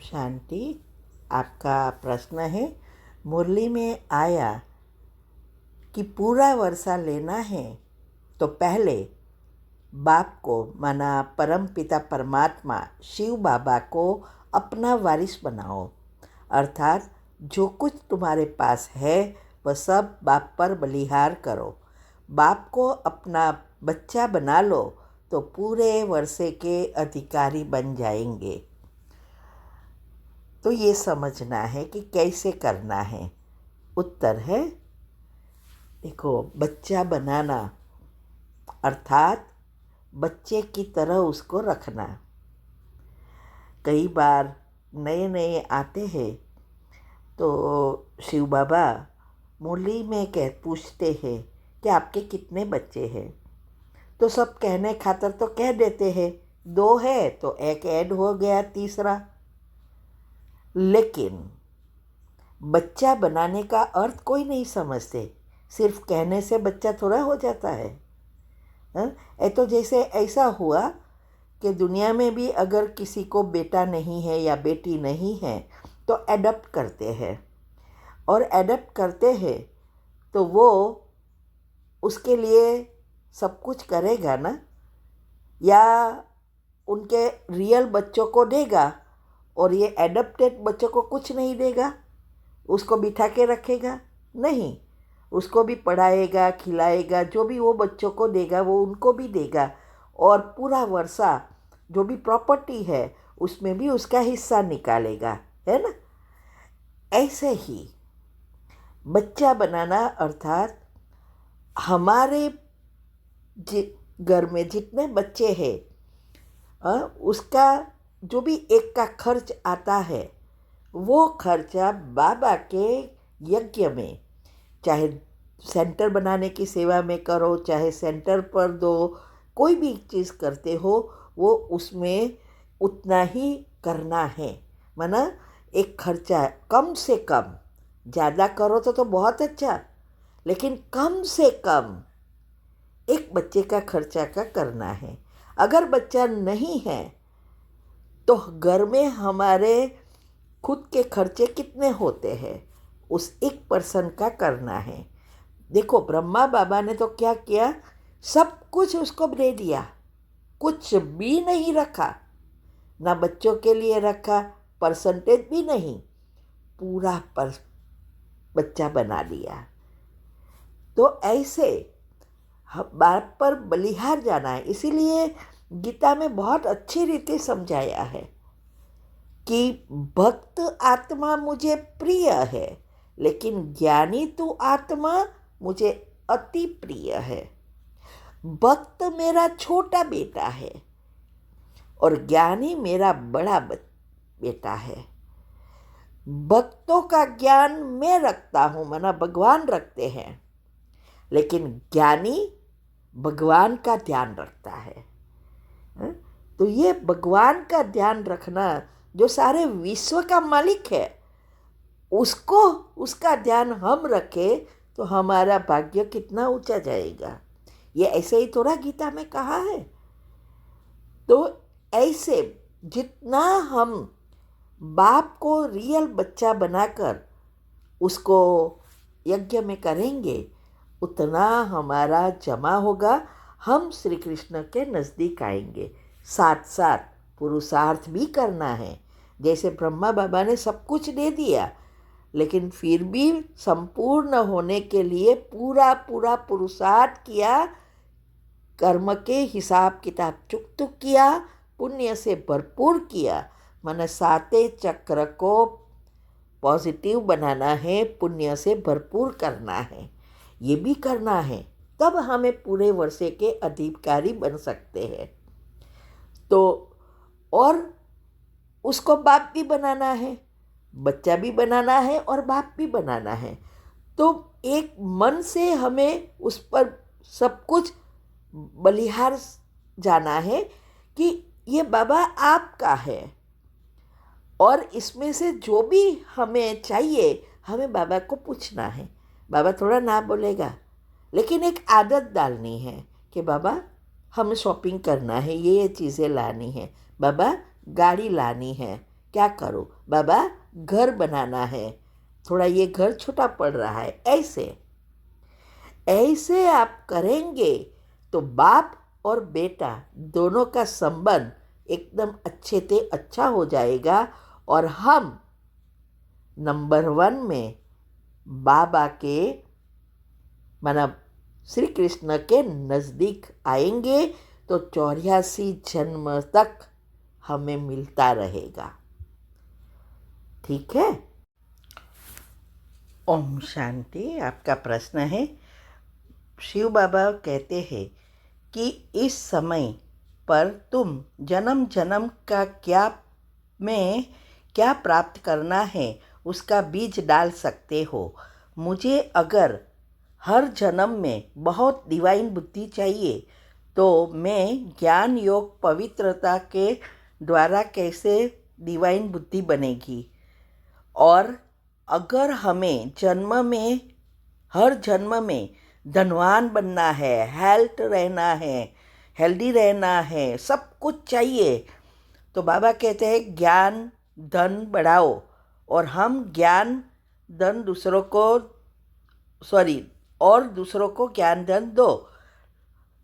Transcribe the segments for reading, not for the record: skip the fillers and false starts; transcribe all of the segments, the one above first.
शांति। आपका प्रश्न है, मुरली में आया कि पूरा वर्षा लेना है तो पहले बाप को माना परम पिता परमात्मा शिव बाबा को अपना वारिस बनाओ। अर्थात जो कुछ तुम्हारे पास है वह सब बाप पर बलिहार करो। बाप को अपना बच्चा बना लो तो पूरे वर्षे के अधिकारी बन जाएंगे। तो ये समझना है कि कैसे करना है। उत्तर है, देखो, बच्चा बनाना अर्थात बच्चे की तरह उसको रखना। कई बार नए नए आते हैं तो शिव बाबा मुरली में पूछते हैं कि आपके कितने बच्चे हैं। तो सब कहने खातर तो कह देते हैं 2 है, तो एक ऐड हो गया, तीसरा। लेकिन बच्चा बनाने का अर्थ कोई नहीं समझते। सिर्फ कहने से बच्चा थोड़ा हो जाता है। ये तो जैसे ऐसा हुआ कि दुनिया में भी अगर किसी को बेटा नहीं है या बेटी नहीं है तो एडप्ट करते हैं, और एडप्ट करते हैं तो वो उसके लिए सब कुछ करेगा ना, या उनके रियल बच्चों को देगा और ये एडप्टेड बच्चों को कुछ नहीं देगा, उसको बिठा के रखेगा? नहीं, उसको भी पढ़ाएगा, खिलाएगा, जो भी वो बच्चों को देगा वो उनको भी देगा, और पूरा वर्षा जो भी प्रॉपर्टी है उसमें भी उसका हिस्सा निकालेगा, है ना। ऐसे ही बच्चा बनाना अर्थात हमारे घर में जितने बच्चे हैं उसका जो भी एक का खर्च आता है वो खर्चा बाबा के यज्ञ में, चाहे सेंटर बनाने की सेवा में करो, चाहे सेंटर पर दो, कोई भी चीज़ करते हो वो उसमें उतना ही करना है। माना एक खर्चा कम से कम, ज़्यादा करो तो बहुत अच्छा, लेकिन कम से कम एक बच्चे का खर्चा का करना है। अगर बच्चा नहीं है तो घर में हमारे खुद के खर्चे कितने होते हैं उस एक पर्सन का करना है। देखो, ब्रह्मा बाबा ने तो क्या किया, सब कुछ उसको दे दिया, कुछ भी नहीं रखा, ना बच्चों के लिए रखा, परसेंटेज भी नहीं, पूरा पर बच्चा बना दिया। तो ऐसे बाप पर बलिहार जाना है। इसीलिए गीता में बहुत अच्छी रीति समझाया है कि भक्त आत्मा मुझे प्रिय है, लेकिन ज्ञानी तू आत्मा मुझे अति प्रिय है। भक्त मेरा छोटा बेटा है और ज्ञानी मेरा बड़ा बेटा है। भक्तों का ज्ञान मैं रखता हूँ, माना भगवान रखते हैं, लेकिन ज्ञानी भगवान का ध्यान रखता है। तो ये भगवान का ध्यान रखना, जो सारे विश्व का मालिक है उसको, उसका ध्यान हम रखें तो हमारा भाग्य कितना ऊंचा जाएगा। ये ऐसे ही थोड़ा गीता में कहा है। तो ऐसे जितना हम बाप को रियल बच्चा बनाकर उसको यज्ञ में करेंगे उतना हमारा जमा होगा, हम श्री कृष्ण के नज़दीक आएंगे। साथ साथ पुरुषार्थ भी करना है। जैसे ब्रह्मा बाबा ने सब कुछ दे दिया, लेकिन फिर भी संपूर्ण होने के लिए पूरा पूरा पुरुषार्थ किया, कर्म के हिसाब किताब चुक किया, पुण्य से भरपूर किया। मन साते चक्र को पॉजिटिव बनाना है, पुण्य से भरपूर करना है, ये भी करना है, तब हमें पूरे वर्षे के अधिकारी बन सकते हैं। तो और उसको बाप भी बनाना है, बच्चा भी बनाना है और बाप भी बनाना है। तो एक मन से हमें उस पर सब कुछ बलिहार जाना है कि ये बाबा आपका है, और इसमें से जो भी हमें चाहिए हमें बाबा को पूछना है। बाबा थोड़ा ना बोलेगा, लेकिन एक आदत डालनी है कि बाबा हमें शॉपिंग करना है, ये चीज़ें लानी है, बाबा गाड़ी लानी है, क्या करो बाबा, घर बनाना है, थोड़ा ये घर छोटा पड़ रहा है, ऐसे ऐसे आप करेंगे तो बाप और बेटा दोनों का संबंध एकदम अच्छे से अच्छा हो जाएगा। और हम नंबर 1 में बाबा के मतलब श्री कृष्ण के नज़दीक आएंगे, तो 84 जन्म तक हमें मिलता रहेगा। ठीक है। ओम शांति। आपका प्रश्न है, शिव बाबा कहते हैं कि इस समय पर तुम जन्म जन्म का क्या प्राप्त करना है उसका बीज डाल सकते हो। मुझे अगर हर जन्म में बहुत डिवाइन बुद्धि चाहिए तो मैं ज्ञान योग पवित्रता के द्वारा कैसे डिवाइन बुद्धि बनेगी। और अगर हमें हर जन्म में धनवान बनना है, हेल्दी रहना है, सब कुछ चाहिए, तो बाबा कहते हैं ज्ञान धन बढ़ाओ। और हम ज्ञान धन दूसरों को ज्ञान धन दो।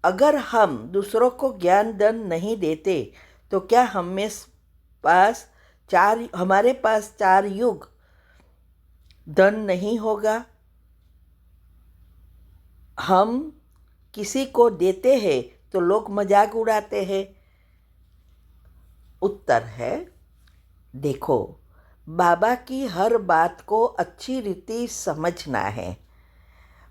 अगर हम दूसरों को ज्ञान धन नहीं देते तो क्या हमारे पास 4 युग धन नहीं होगा। हम किसी को देते हैं तो लोग मजाक उड़ाते हैं। उत्तर है, देखो, बाबा की हर बात को अच्छी रीति समझना है।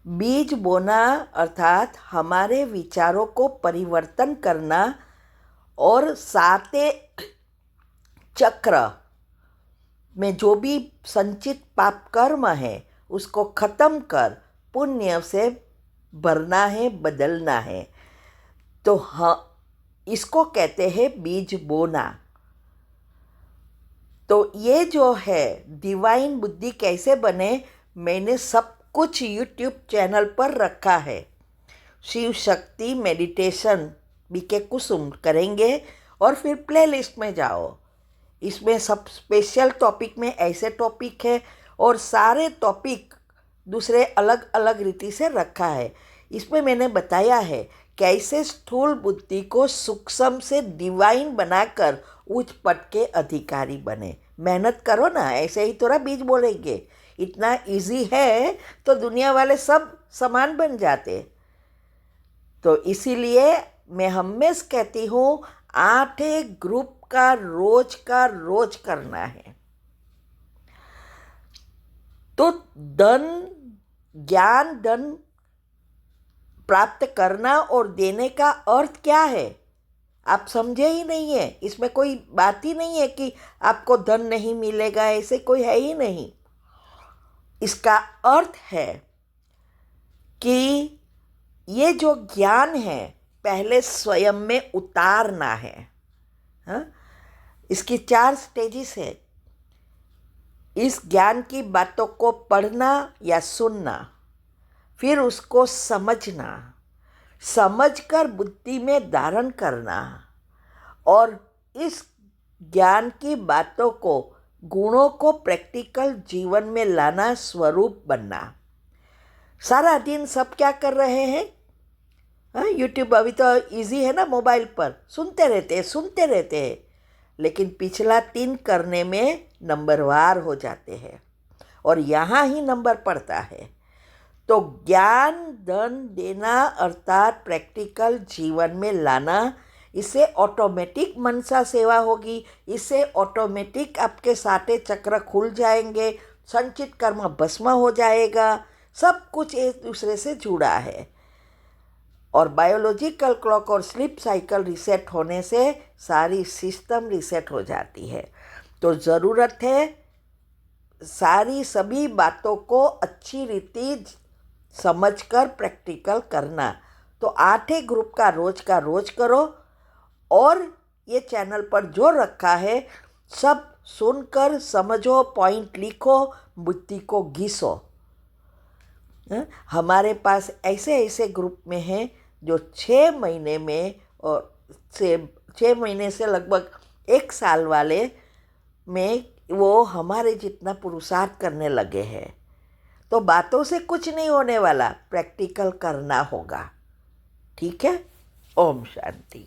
बीज बोना अर्थात हमारे विचारों को परिवर्तन करना और साते चक्र में जो भी संचित पाप कर्म है उसको खत्म कर पुण्य से भरना है, बदलना है। तो हाँ, इसको कहते हैं बीज बोना। तो ये जो है डिवाइन बुद्धि कैसे बने, मैंने सब कुछ यूट्यूब चैनल पर रखा है। शिव शक्ति मेडिटेशन बीके कुसुम करेंगे और फिर प्लेलिस्ट में जाओ। इसमें सब स्पेशल टॉपिक में ऐसे टॉपिक है और सारे टॉपिक दूसरे अलग अलग रीति से रखा है। इसमें मैंने बताया है कैसे स्थूल बुद्धि को सूक्ष्म से डिवाइन बनाकर उच्च पद के अधिकारी बने। मेहनत करो ना, ऐसे ही थोड़ा बीज बोलेंगे। इतना इजी है तो दुनिया वाले सब समान बन जाते। तो इसीलिए मैं हमेशा कहती हूँ 8 ग्रुप का रोज करना है। तो ज्ञान धन प्राप्त करना और देने का अर्थ क्या है आप समझे ही नहीं है। इसमें कोई बात ही नहीं है कि आपको धन नहीं मिलेगा, ऐसे कोई है ही नहीं। इसका अर्थ है कि ये जो ज्ञान है पहले स्वयं में उतारना है। हाँ? इसकी 4 स्टेजेस है। इस ज्ञान की बातों को पढ़ना या सुनना, फिर उसको समझकर बुद्धि में धारण करना और इस ज्ञान की बातों को गुणों को प्रैक्टिकल जीवन में लाना, स्वरूप बनना। सारा दिन सब क्या कर रहे हैं? यूट्यूब अभी तो इजी है ना, मोबाइल पर सुनते रहते हैं, लेकिन पिछला 3 करने में नंबरवार हो जाते हैं और यहाँ ही नंबर पड़ता है। तो ज्ञान धन देना अर्थात प्रैक्टिकल जीवन में लाना, इससे ऑटोमेटिक मनसा सेवा होगी। इससे ऑटोमेटिक आपके सारे चक्र खुल जाएंगे, संचित कर्म भस्म हो जाएगा। सब कुछ एक दूसरे से जुड़ा है और बायोलॉजिकल क्लॉक और स्लीप साइकिल रिसेट होने से सारी सिस्टम रिसेट हो जाती है। तो ज़रूरत है सभी बातों को अच्छी रीति समझकर प्रैक्टिकल करना। तो 8 ग्रुप का रोज करो और ये चैनल पर जो रखा है सब सुनकर समझो, पॉइंट लिखो, बुद्धि को घिसो। हमारे पास ऐसे ग्रुप में हैं जो 6 महीने में और 6 महीने से लगभग 1 साल वाले में वो हमारे जितना पुरुषार्थ करने लगे हैं, तो बातों से कुछ नहीं होने वाला, प्रैक्टिकल करना होगा। ठीक है। ओम शांति।